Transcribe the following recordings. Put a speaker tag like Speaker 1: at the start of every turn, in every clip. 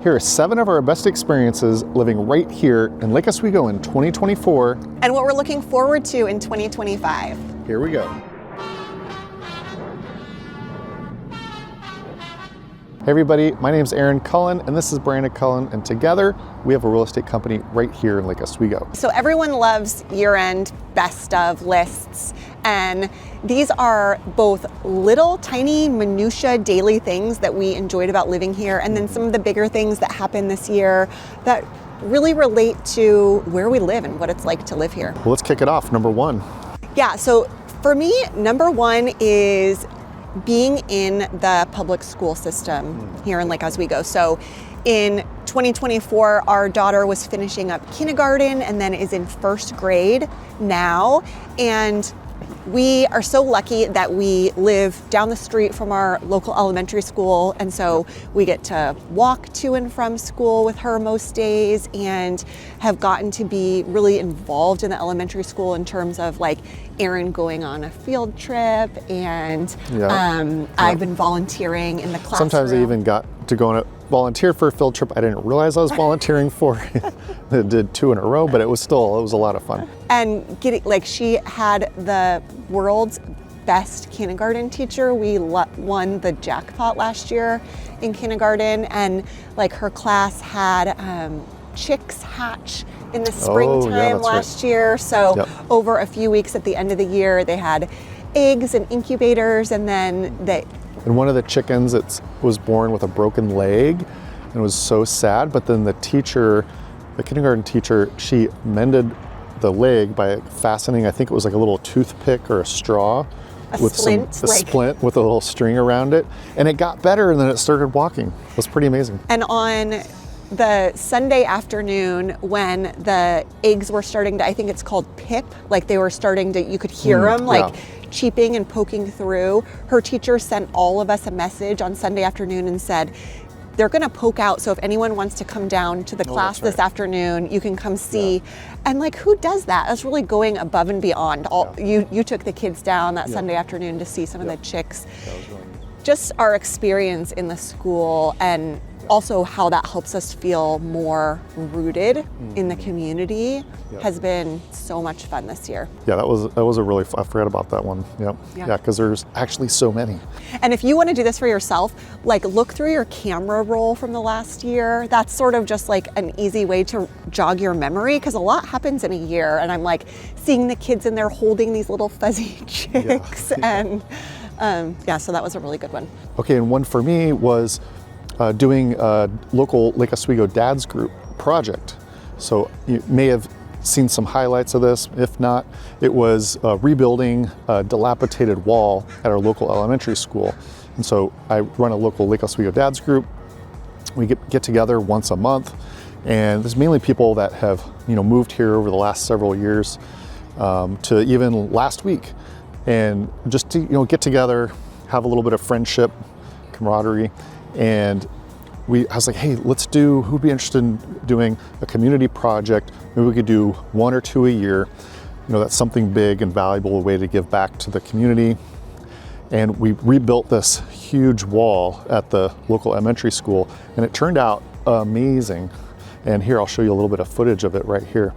Speaker 1: Here are 7 of our best experiences living right here in Lake Oswego in 2024.
Speaker 2: And what we're looking forward to in 2025.
Speaker 1: Here we go. Hey everybody, my name is Aaron Cullen and this is Brandon Cullen, and together we have a real estate company right here in Lake Oswego.
Speaker 2: So everyone loves year-end best of lists, and these are both little tiny minutia daily things that we enjoyed about living here, and then some of the bigger things that happened this year that really relate to where we live and what it's like to live here.
Speaker 1: Well, let's kick it off. Number 1.
Speaker 2: Yeah, so for me, number 1 is being in the public school system here in Lake Oswego. So in 2024, our daughter was finishing up kindergarten and then is in first grade now. And we are so lucky that we live down the street from our local elementary school. And so we get to walk to and from school with her most days, and have gotten to be really involved in the elementary school in terms of like Aaron going on a field trip, and I've been volunteering in the classroom.
Speaker 1: Sometimes I even got to go on a volunteer for a field trip I didn't realize I was volunteering for. I did 2 in a row, but it was a lot of fun. And
Speaker 2: she had the world's best kindergarten teacher. We won the jackpot last year in kindergarten, and like her class had chicks hatch in the springtime last year. So over a few weeks at the end of the year, they had eggs and incubators, and then
Speaker 1: and one of the chickens, it was born with a broken leg, and it was so sad. But then the kindergarten teacher, she mended the leg by fastening, I think it was like a little toothpick or a straw,
Speaker 2: a splint
Speaker 1: with a little string around it, and it got better, and then it started walking. It was pretty amazing.
Speaker 2: And on the Sunday afternoon, when the eggs were starting to, I think it's called pip, like they were starting to, you could hear them cheeping and poking through, her teacher sent all of us a message on Sunday afternoon and said, they're gonna poke out, so if anyone wants to come down to the class this afternoon, you can come see. And like, who does that? That's really going above and beyond. You took the kids down that Sunday afternoon to see some of the chicks.
Speaker 1: That was really neat.
Speaker 2: Just our experience in the school, and also how that helps us feel more rooted in the community has been so much fun this year.
Speaker 1: Yeah, that was a really I forgot about that one. Yeah, because there's actually so many.
Speaker 2: And if you want to do this for yourself, like look through your camera roll from the last year. That's sort of just like an easy way to jog your memory, because a lot happens in a year, and I'm like seeing the kids in there holding these little fuzzy chicks, and so that was a really good one.
Speaker 1: Okay, and one for me was doing a local Lake Oswego Dads Group project. So you may have seen some highlights of this. If not, it was rebuilding a dilapidated wall at our local elementary school. And so I run a local Lake Oswego Dads Group. We get together once a month, and there's mainly people that have moved here over the last several years, to even last week, and just to get together, have a little bit of friendship, camaraderie. And I was like, hey, who'd be interested in doing a community project? Maybe we could do 1 or 2 a year. That's something big and valuable, a way to give back to the community. And we rebuilt this huge wall at the local elementary school, and it turned out amazing. And here, I'll show you a little bit of footage of it right here.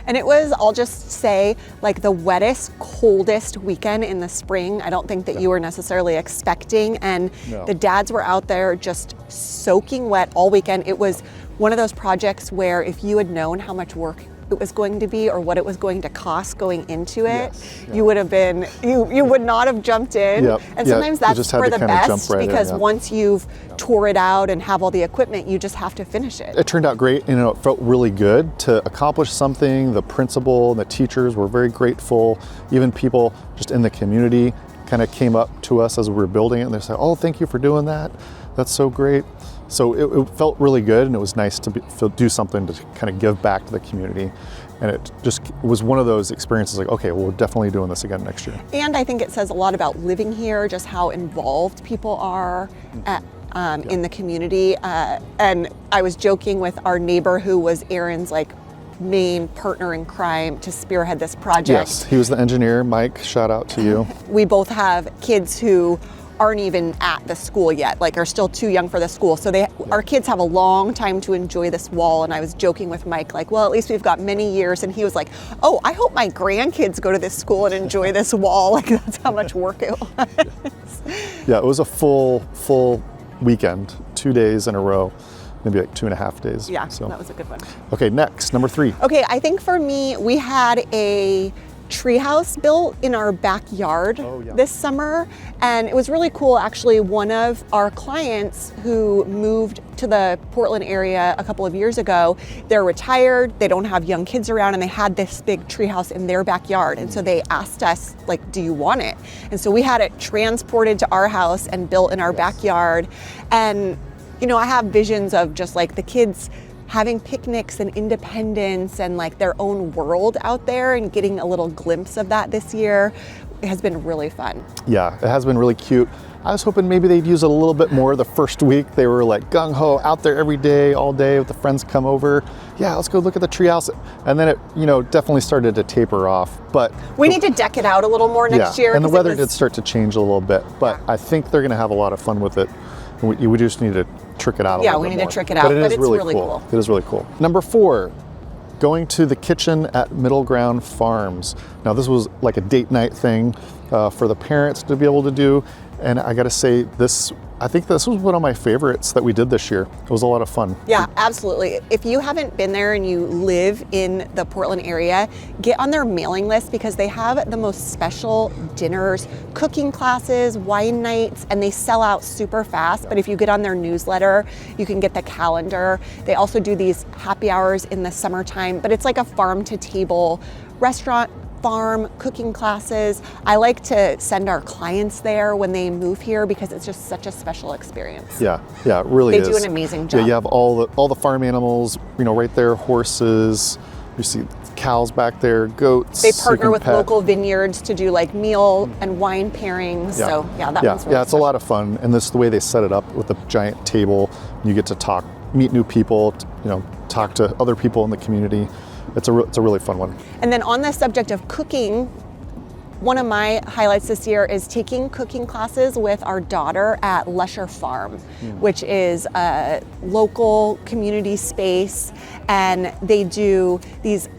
Speaker 2: And it was, I'll just say, like the wettest, coldest weekend in the spring. I don't think that you were necessarily expecting. And the dads were out there just soaking wet all weekend. It was one of those projects where if you had known how much work it was going to be or what it was going to cost going into it, you would have been, you would not have jumped in. And sometimes that's for the best, because once you've tore it out and have all the equipment, you just have to finish it.
Speaker 1: It turned out great, and it felt really good to accomplish something. The principal and the teachers were very grateful. Even people just in the community kind of came up to us as we were building it, and they said, oh, thank you for doing that. That's so great. So it felt really good, and it was nice to do something to kind of give back to the community. And it was one of those experiences like, okay, well, we're definitely doing this again next year.
Speaker 2: And I think it says a lot about living here, just how involved people are in the community. And I was joking with our neighbor who was Aaron's main partner in crime to spearhead this project.
Speaker 1: Yes, he was the engineer. Mike, shout out to you.
Speaker 2: We both have kids who aren't even at the school yet, like are still too young for the school. So our kids have a long time to enjoy this wall. And I was joking with Mike, like, well, at least we've got many years. And he was like, oh, I hope my grandkids go to this school and enjoy this wall. Like, that's how much work it was.
Speaker 1: Yeah, it was a full weekend, 2 days in a row, maybe like 2.5 days.
Speaker 2: Yeah,
Speaker 1: so
Speaker 2: that was a good one.
Speaker 1: Okay, next, number 3.
Speaker 2: Okay, I think for me, we had a treehouse built in our backyard this summer, and it was really cool. Actually, one of our clients who moved to the Portland area a couple of years ago, they're retired, they don't have young kids around, and they had this big treehouse in their backyard. And so they asked us, like, do you want it? And so we had it transported to our house and built in our backyard. And, you know, I have visions of just like the kids having picnics and independence and like their own world out there, and getting a little glimpse of that this year has been really fun.
Speaker 1: Yeah, it has been really cute. I was hoping maybe they'd use it a little bit more the first week. They were like gung-ho out there every day, all day with the friends come over. Yeah, let's go look at the treehouse. And then it, you know, definitely started to taper off. But
Speaker 2: we need to deck it out a little more next year.
Speaker 1: And the weather did start to change a little bit, but I think they're going to have a lot of fun with it. We just need to trick it out a little bit
Speaker 2: Yeah,
Speaker 1: more.
Speaker 2: we need to trick it out, but it's really cool.
Speaker 1: It is really cool. Number 4, going to the kitchen at Middle Ground Farms. Now, this was like a date night thing for the parents to be able to do. And I got to say, I think this was one of my favorites that we did this year. It was a lot of fun.
Speaker 2: Yeah, absolutely. If you haven't been there and you live in the Portland area, get on their mailing list, because they have the most special dinners, cooking classes, wine nights, and they sell out super fast. But if you get on their newsletter, you can get the calendar. They also do these happy hours in the summertime, but it's like a farm to table restaurant, farm cooking classes. I like to send our clients there when they move here, because it's just such a special experience.
Speaker 1: Yeah, it really is.
Speaker 2: They do an amazing job.
Speaker 1: Yeah, you have all the farm animals, you know, right there, horses. You see cows back there, goats.
Speaker 2: They partner with local vineyards to do like meal and wine pairings.
Speaker 1: Yeah.
Speaker 2: So that one's really
Speaker 1: it's a lot of fun. And this the way they set it up with a giant table. You get to meet new people, you know, talk to other people in the community. It's a really fun one.
Speaker 2: And then on the subject of cooking, one of my highlights this year is taking cooking classes with our daughter at Lusher Farm, which is a local community space, and they do these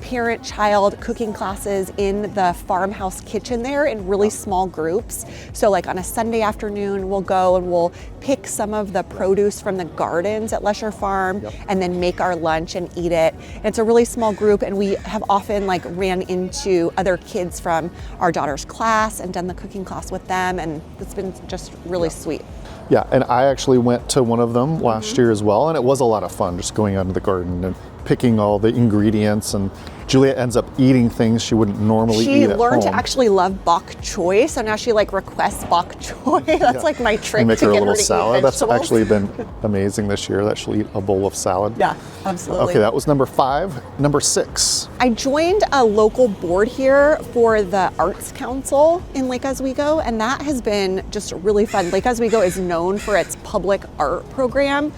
Speaker 2: parent-child cooking classes in the farmhouse kitchen there in really small groups. So like on a Sunday afternoon, we'll go and we'll pick some of the produce from the gardens at Lusher Farm and then make our lunch and eat it. And it's a really small group, and we have often like ran into other kids from our daughter's class and done the cooking class with them, and it's been just really sweet.
Speaker 1: Yeah, and I actually went to one of them last year as well, and it was a lot of fun just going out into the garden and picking all the ingredients. And Juliet ends up eating things she wouldn't normally eat at home.
Speaker 2: She learned to actually love bok choy, so now she like requests bok choy. That's like my trick
Speaker 1: make
Speaker 2: to
Speaker 1: her a
Speaker 2: get
Speaker 1: little
Speaker 2: her to
Speaker 1: salad.
Speaker 2: eat
Speaker 1: That's
Speaker 2: vegetables.
Speaker 1: actually been amazing this year that she'll eat a bowl of salad.
Speaker 2: Yeah, absolutely.
Speaker 1: Okay, that was number 5. Number 6.
Speaker 2: I joined a local board here for the Arts Council in Lake Oswego, and that has been just really fun. Lake Oswego is known for its public art program,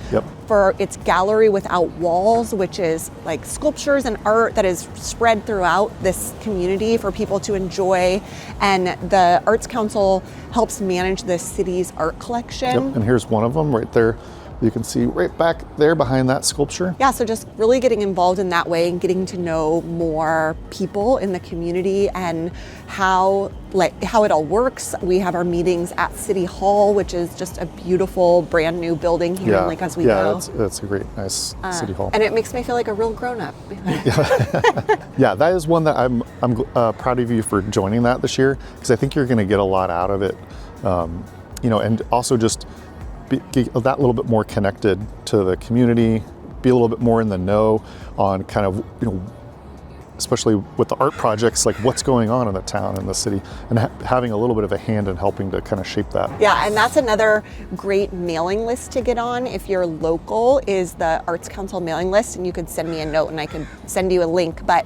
Speaker 2: for its Gallery Without Walls, which is like sculptures and art that is spread throughout this community for people to enjoy. And the Arts Council helps manage the city's art collection.
Speaker 1: And here's one of them right there. You can see right back there behind that sculpture.
Speaker 2: Yeah, so just really getting involved in that way and getting to know more people in the community and how it all works. We have our meetings at City Hall, which is just a beautiful brand new building here in Lake Oswego.
Speaker 1: Yeah, that's a great, nice City Hall.
Speaker 2: And it makes me feel like a real grown-up.
Speaker 1: Yeah, that is one that I'm proud of you for joining that this year, because I think you're going to get a lot out of it. You know, and also just get that little bit more connected to the community, be a little bit more in the know on kind of, you know, especially with the art projects, like what's going on in the town and the city, and having a little bit of a hand in helping to kind of shape that.
Speaker 2: Yeah, and that's another great mailing list to get on if you're local, is the Arts Council mailing list, and you could send me a note and I could send you a link. But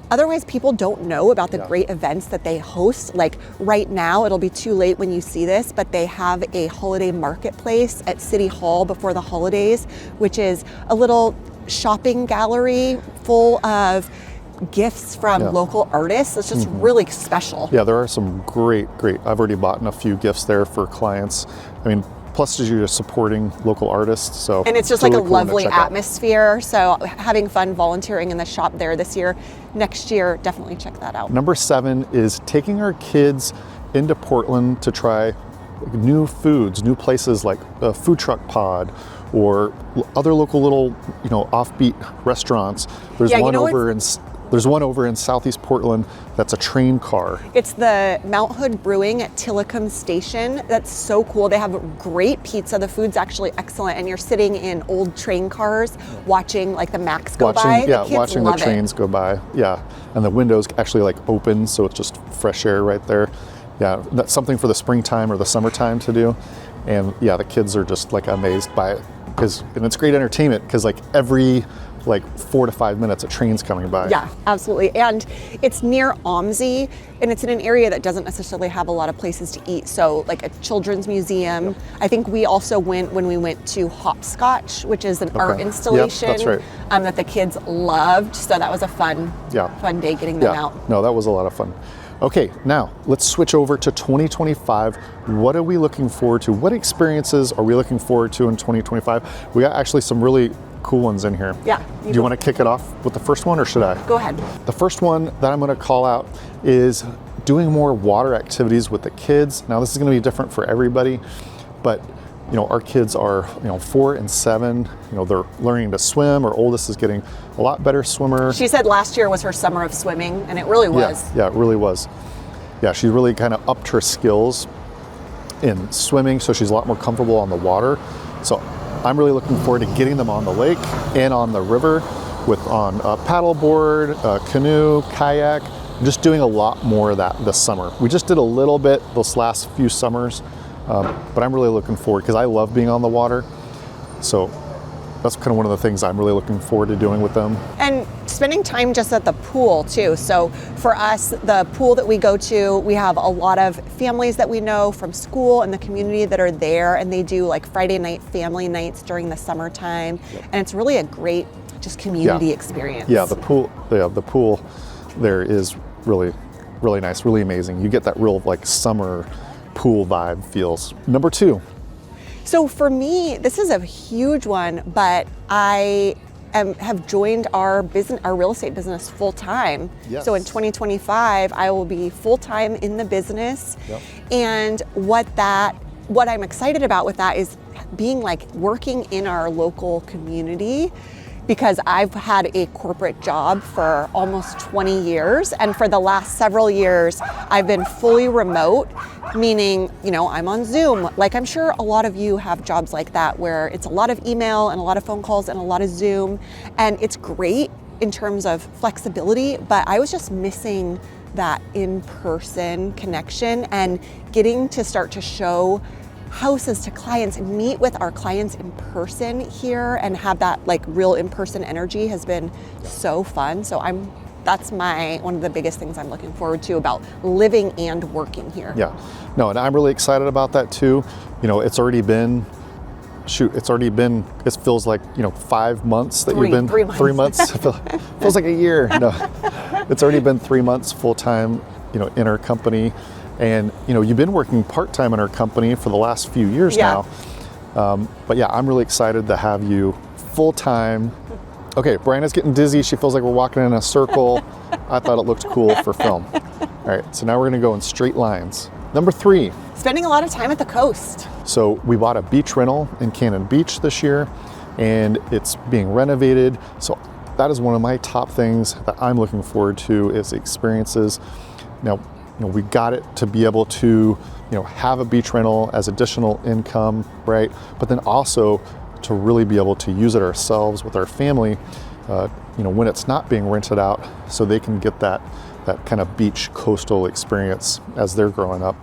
Speaker 2: otherwise, people don't know about the great events that they host. Like right now, it'll be too late when you see this, but they have a holiday marketplace at City Hall before the holidays, which is a little shopping gallery full of gifts from
Speaker 1: Yeah.
Speaker 2: local artists. It's just really special.
Speaker 1: Yeah, there are some great. I've already bought a few gifts there for clients. I mean, plus you're just supporting local artists. So
Speaker 2: And it's just
Speaker 1: really
Speaker 2: like a
Speaker 1: cool one to
Speaker 2: lovely
Speaker 1: check out.
Speaker 2: atmosphere. So having fun volunteering in the shop there this year. Next year, definitely check that out.
Speaker 1: Number 7 is taking our kids into Portland to try new foods, new places like a food truck pod or other local little, offbeat restaurants. There's
Speaker 2: Yeah,
Speaker 1: one over in Southeast Portland that's a train car.
Speaker 2: It's the Mount Hood Brewing at Tillicum Station. That's so cool. They have great pizza. The food's actually excellent. And you're sitting in old train cars watching like the Macs go by. The kids
Speaker 1: Watching
Speaker 2: love
Speaker 1: the trains go by. Yeah, and the windows actually like open, so it's just fresh air right there. Yeah, that's something for the springtime or the summertime to do. And yeah, the kids are just like amazed by it and it's great entertainment because like every 4 to 5 minutes a train's coming by.
Speaker 2: Yeah, absolutely. And it's near OMSI, and it's in an area that doesn't necessarily have a lot of places to eat. So like a children's museum. Yep. I think we also went when we went to Hopscotch, which is an art installation.
Speaker 1: Yep, that's right.
Speaker 2: That the kids loved. So that was a fun day getting them out.
Speaker 1: No, that was a lot of fun. Okay, now let's switch over to 2025. What are we looking forward to? What experiences are we looking forward to in 2025? We got actually some really cool ones in here.
Speaker 2: Yeah.
Speaker 1: Do you want to kick it off with the first one or should I?
Speaker 2: Go ahead.
Speaker 1: The first one that I'm going to call out is doing more water activities with the kids. Now this is going to be different for everybody, but our kids are 4 and 7. They're learning to swim. Our oldest is getting a lot better swimmer.
Speaker 2: She said last year was her summer of swimming, and it really was.
Speaker 1: Yeah, it really was. Yeah, she really kind of upped her skills in swimming, so she's a lot more comfortable on the water. So I'm really looking forward to getting them on the lake and on the river on a paddleboard, a canoe, kayak, just doing a lot more of that this summer. We just did a little bit those last few summers, but I'm really looking forward because I love being on the water. So that's kind of one of the things I'm really looking forward to doing with them.
Speaker 2: And spending time just at the pool too. So for us, the pool that we go to, we have a lot of families that we know from school and the community that are there, and they do like Friday night family nights during the summertime. Yep. And it's really a great just community experience.
Speaker 1: Yeah, the pool there is really, really nice, really amazing. You get that real like summer pool vibe feels. Number 2.
Speaker 2: So for me, this is a huge one, but I have joined our real estate business full time.
Speaker 1: Yes.
Speaker 2: So in 2025, I will be full time in the business.
Speaker 1: Yep.
Speaker 2: And what I'm excited about with that is being like working in our local community, because I've had a corporate job for almost 20 years. And for the last several years, I've been fully remote, meaning, I'm on Zoom. Like I'm sure a lot of you have jobs like that where it's a lot of email and a lot of phone calls and a lot of Zoom. And it's great in terms of flexibility, but I was just missing that in-person connection and getting to start to show houses to clients and meet with our clients in person here and have that like real in-person energy has been so fun. So that's one of the biggest things I'm looking forward to about living and working here.
Speaker 1: Yeah, no, and I'm really excited about that too. It feels like 5 months that you've been
Speaker 2: 3 months.
Speaker 1: Feels like a year. No, it's already been 3 months full time in our company. And you've been working part-time in our company for the last few years now. But yeah, I'm really excited to have you full-time. Okay, Brianna's getting dizzy. She feels like we're walking in a circle. I thought it looked cool for film. All right, so now we're gonna go in straight lines. Number 3.
Speaker 2: Spending a lot of time at the coast.
Speaker 1: So we bought a beach rental in Cannon Beach this year, and it's being renovated. So that is one of my top things that I'm looking forward to is experiences. Now, we got it to be able to, have a beach rental as additional income, right? But then also to really be able to use it ourselves with our family, when it's not being rented out, so they can get that kind of beach coastal experience as they're growing up.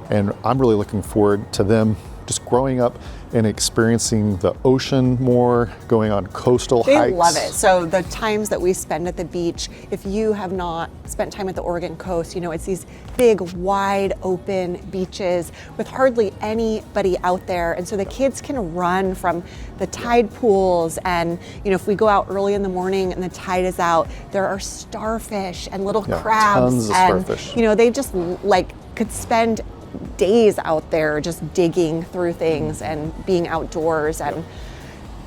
Speaker 1: And I'm really looking forward to them just growing up and experiencing the ocean more, going on coastal hikes.
Speaker 2: They love it. So the times that we spend at the beach, if you have not spent time at the Oregon coast, it's these big, wide open beaches with hardly anybody out there. And so the kids can run from the tide pools. And, if we go out early in the morning and the tide is out, there are starfish and little crabs.
Speaker 1: Tons of starfish.
Speaker 2: They just could spend days out there just digging through things and being outdoors. And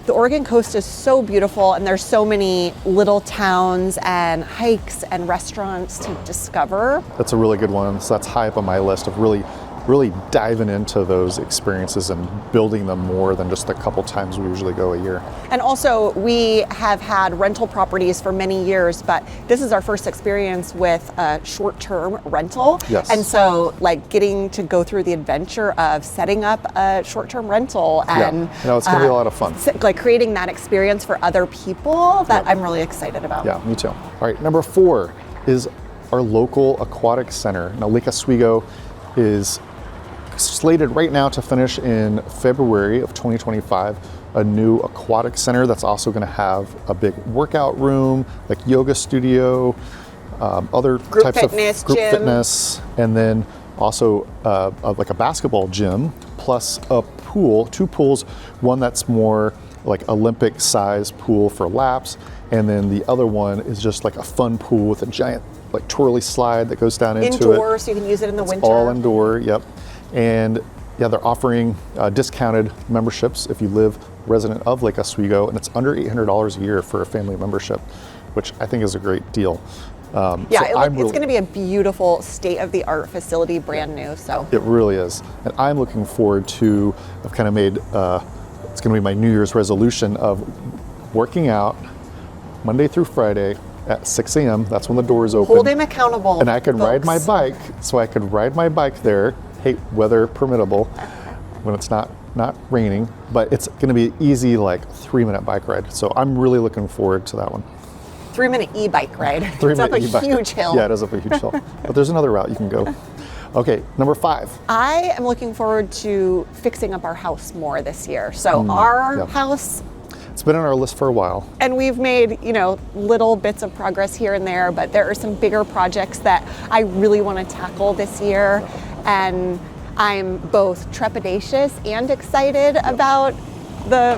Speaker 2: the Oregon coast is so beautiful, and there's so many little towns and hikes and restaurants to discover.
Speaker 1: That's a really good one. So that's high up on my list of really diving into those experiences and building them more than just a couple times we usually go a year.
Speaker 2: And also, we have had rental properties for many years, but this is our first experience with a short-term rental.
Speaker 1: Yes.
Speaker 2: And so, getting to go through the adventure of setting up a short-term rental and
Speaker 1: it's going to be a lot of fun.
Speaker 2: Creating that experience for other people that I'm really excited about.
Speaker 1: Yeah, me too. All right, number 4 is our local aquatic center. Now, Lake Oswego is slated right now to finish in February of 2025, a new aquatic center that's also going to have a big workout room, like yoga studio, other types of group fitness, and then also like a basketball gym, plus a pool, 2 pools, one that's more like Olympic size pool for laps, and then the other one is just like a fun pool with a giant twirly slide that goes down into it.
Speaker 2: Indoor, so you can use it in the winter.
Speaker 1: All indoor, yep. And they're offering discounted memberships if you live resident of Lake Oswego, and it's under $800 a year for a family membership, which I think is a great deal.
Speaker 2: It's going to be a beautiful state-of-the-art facility, brand new. So
Speaker 1: it really is, and I'm looking forward to. I've kind of made it's going to be my New Year's resolution of working out Monday through Friday at 6 a.m. That's when the doors open.
Speaker 2: Hold him accountable.
Speaker 1: And I can ride my bike, so I could ride my bike there. Hey, weather permittable, when it's not raining, but it's going to be an easy 3-minute bike ride. So I'm really looking forward to that one.
Speaker 2: 3-minute e-bike ride.
Speaker 1: 3-minute
Speaker 2: it's up a
Speaker 1: e-bike.
Speaker 2: huge hill.
Speaker 1: Yeah, it is up a huge hill. But there's another route you can go. Okay, number 5.
Speaker 2: I am looking forward to fixing up our house more this year. So our house,
Speaker 1: it's been on our list for a while.
Speaker 2: And we've made, little bits of progress here and there, but there are some bigger projects that I really want to tackle this year. And I'm both trepidatious and excited about the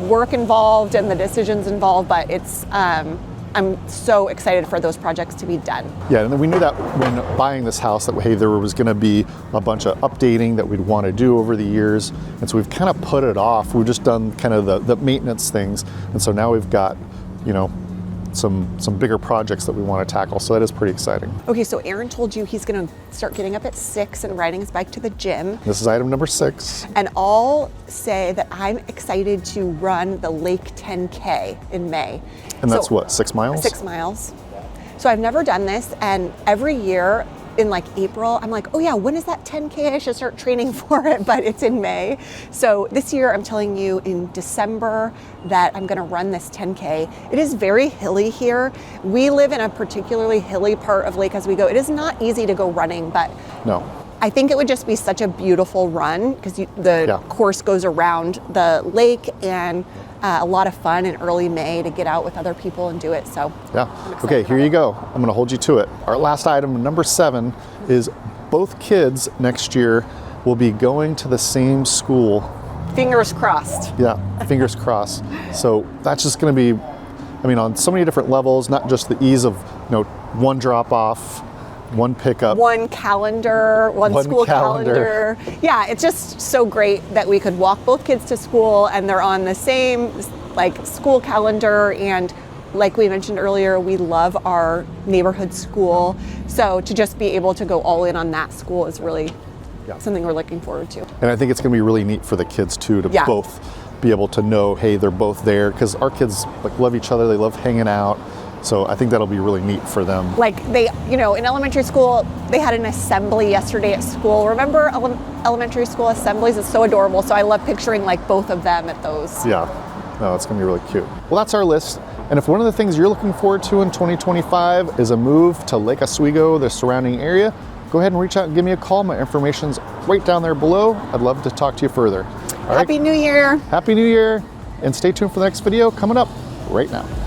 Speaker 2: work involved and the decisions involved, but it's I'm so excited for those projects to be done.
Speaker 1: Yeah, and we knew that when buying this house that there was going to be a bunch of updating that we'd want to do over the years, and so we've kind of put it off. We've just done kind of the maintenance things, and so now we've got some bigger projects that we want to tackle, so that is pretty exciting.
Speaker 2: Okay, so Aaron told you he's going to start getting up at 6 and riding his bike to the gym.
Speaker 1: This is item number 6.
Speaker 2: And I'll say that I'm excited to run the Lake 10K in May.
Speaker 1: And that's what, 6 miles?
Speaker 2: 6 miles. So I've never done this, and every year in April, I'm like, oh yeah, when is that 10K? I should start training for it, but it's in May. So this year I'm telling you in December that I'm gonna run this 10K. It is very hilly here. We live in a particularly hilly part of Lake Oswego. It is not easy to go running, but
Speaker 1: no.
Speaker 2: I think it would just be such a beautiful run because the course goes around the lake, and a lot of fun in early May to get out with other people and do it. So
Speaker 1: okay, here you go. I'm going to hold you to it. Our last item, number 7, is both kids next year will be going to the same school.
Speaker 2: Fingers crossed.
Speaker 1: Yeah, fingers crossed. So that's just going to be, on so many different levels, not just the ease of one drop off, one pickup,
Speaker 2: one calendar, one school calendar. Yeah, it's just so great that we could walk both kids to school and they're on the same school calendar. And like we mentioned earlier, we love our neighborhood school. So to just be able to go all in on that school is really something we're looking forward to.
Speaker 1: And I think it's going to be really neat for the kids too to both be able to know, hey, they're both there, because our kids love each other. They love hanging out. So I think that'll be really neat for them.
Speaker 2: They, in elementary school, they had an assembly yesterday at school. Remember elementary school assemblies? It's so adorable. So I love picturing both of them at those.
Speaker 1: Yeah, no, it's gonna be really cute. Well, that's our list. And if one of the things you're looking forward to in 2025 is a move to Lake Oswego, the surrounding area, go ahead and reach out and give me a call. My information's right down there below. I'd love to talk to you further. All right.
Speaker 2: Happy New Year.
Speaker 1: Happy New Year, and stay tuned for the next video coming up right now.